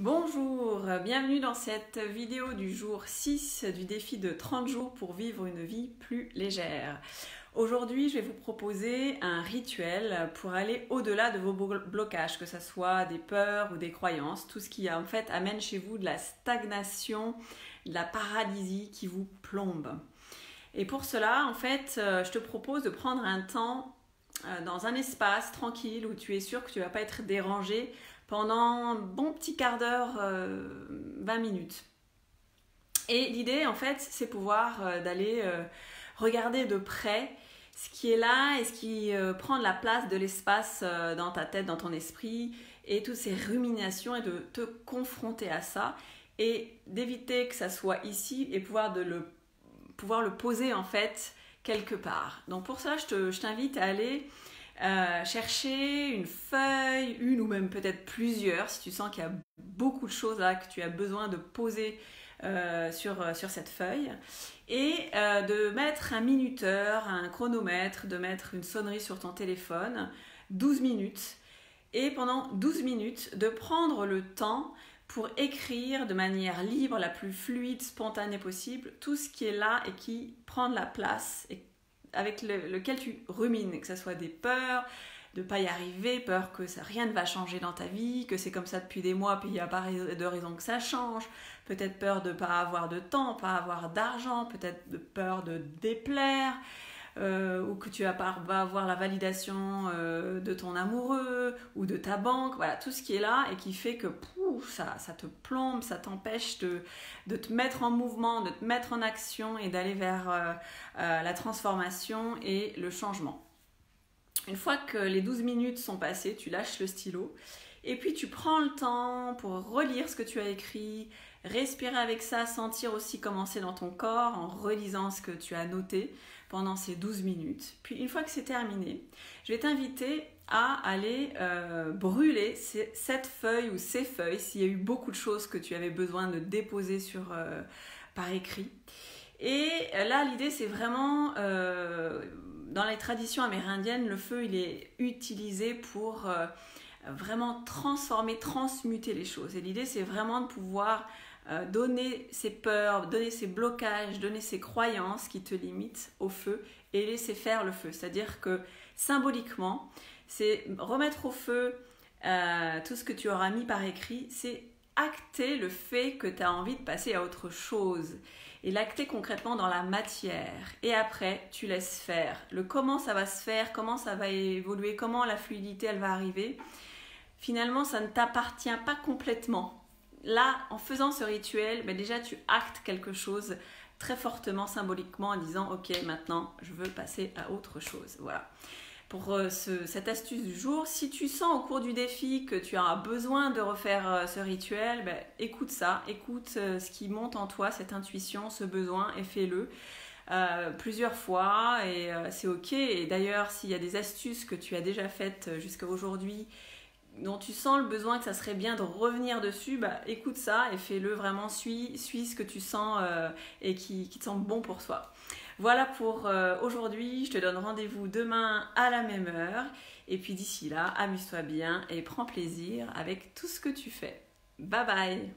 Bonjour, bienvenue dans cette vidéo du jour 6 du défi de 30 jours pour vivre une vie plus légère. Aujourd'hui, je vais vous proposer un rituel pour aller au-delà de vos blocages, que ce soit des peurs ou des croyances, tout ce qui en fait amène chez vous de la stagnation, de la paralysie qui vous plombe. Et pour cela, en fait, je te propose de prendre un temps dans un espace tranquille où tu es sûr que tu ne vas pas être dérangé pendant un bon petit quart d'heure, 20 minutes. Et l'idée, en fait, c'est pouvoir d'aller regarder de près ce qui est là et ce qui prend de la place de l'espace dans ta tête, dans ton esprit, et toutes ces ruminations, et de te confronter à ça, et d'éviter que ça soit ici, et pouvoir le poser, en fait, quelque part. Donc pour ça, je t'invite à aller chercher une feuille, une ou même peut-être plusieurs, si tu sens qu'il y a beaucoup de choses là que tu as besoin de poser sur cette feuille, et de mettre un minuteur, un chronomètre, de mettre une sonnerie sur ton téléphone, 12 minutes, et pendant 12 minutes, de prendre le temps pour écrire de manière libre, la plus fluide, spontanée possible, tout ce qui est là et qui prend de la place et avec lequel tu rumines, que ce soit des peurs de ne pas y arriver, peur que rien ne va changer dans ta vie, que c'est comme ça depuis des mois, puis il n'y a pas de raison que ça change, peut-être peur de ne pas avoir de temps, pas avoir d'argent, peut-être peur de déplaire, ou que tu vas pas avoir la validation de ton amoureux ou de ta banque, voilà, tout ce qui est là et qui fait que ça te plombe, ça t'empêche de te mettre en mouvement, de te mettre en action et d'aller vers la transformation et le changement. Une fois que les 12 minutes sont passées, tu lâches le stylo et puis tu prends le temps pour relire ce que tu as écrit, respirer avec ça, sentir aussi comment c'est dans ton corps en relisant ce que tu as noté pendant ces 12 minutes. Puis une fois que c'est terminé, je vais t'inviter à aller brûler cette feuille ou ces feuilles s'il y a eu beaucoup de choses que tu avais besoin de déposer par écrit. Et là, l'idée, c'est vraiment, dans les traditions amérindiennes, le feu, il est utilisé pour vraiment transmuter les choses. Et l'idée, c'est vraiment de pouvoir donner ses peurs, donner ses blocages, donner ses croyances qui te limitent au feu et laisser faire le feu. C'est-à-dire que symboliquement, c'est remettre au feu tout ce que tu auras mis par écrit, c'est acter le fait que tu as envie de passer à autre chose et l'acter concrètement dans la matière. Et après, tu laisses faire. Le comment ça va se faire, comment ça va évoluer, comment la fluidité elle va arriver. Finalement, ça ne t'appartient pas complètement. Là, en faisant ce rituel, déjà tu actes quelque chose très fortement, symboliquement, en disant « Ok, maintenant, je veux passer à autre chose. » Voilà. Pour cette astuce du jour, si tu sens au cours du défi que tu as besoin de refaire ce rituel, écoute ça, écoute ce qui monte en toi, cette intuition, ce besoin, et fais-le plusieurs fois, et c'est ok. Et d'ailleurs, s'il y a des astuces que tu as déjà faites jusqu'à aujourd'hui, dont tu sens le besoin, que ça serait bien de revenir dessus, écoute ça et fais-le vraiment, suis ce que tu sens et qui te semble bon pour toi. Voilà pour aujourd'hui, je te donne rendez-vous demain à la même heure, et puis d'ici là, amuse-toi bien et prends plaisir avec tout ce que tu fais. Bye bye!